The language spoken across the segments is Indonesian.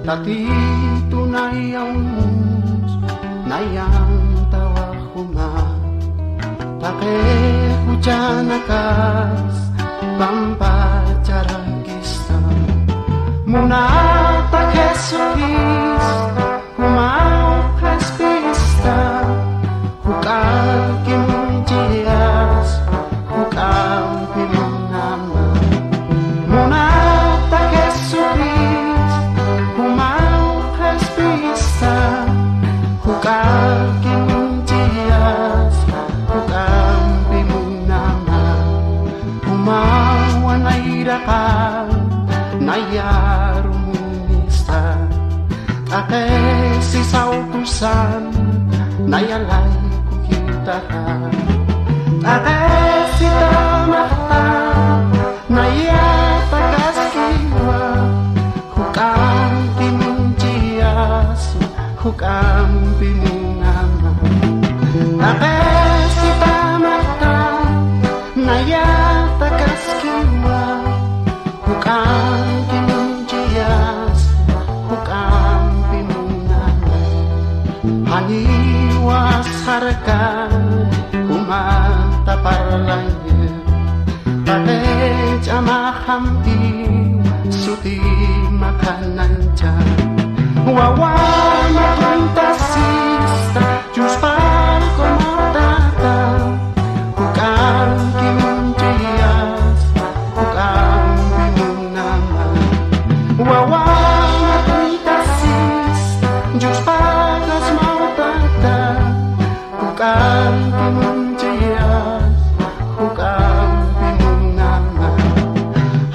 Tati tunay ang mus Nayang tawa kuma Take hujanakas Pampacaragista Muna tak Jesukis Kumaklas pista Hukal kimunjias Hukam pinunama Muna tak Jesukis Kumaklas pista Hukal kimunjias Hukam pinunama Umawan ay rakal Nayarumumista Ake si sautusan Nayalay kukitahan Ake si tamata Nayatakas kiwa Hukam kimunjias Hukam pinunama Ake si tamata Nayatakas kiwa Hukam kimunjias Hukam pinunama Haniwas harga Kumataparlanya Tate jamahampi Suti makanan jam Wawa makuntasista Jus parko matata Hukam kimunjias Hukam pinunama Wawa makuntasista Jus pakas matata Hukam kimunjias Hukam pinunama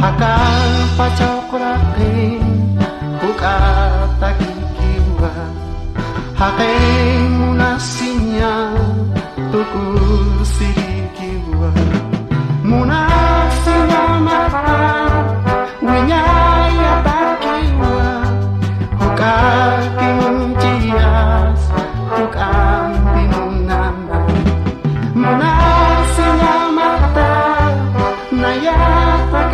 Hakal pacokrakin Hukatakikiwa Hakai munasinya Tukul sirikiwa Munasinya mata Winyaya takiwa Hukakimunjias Hukam pinunama Munasinya mata Nayata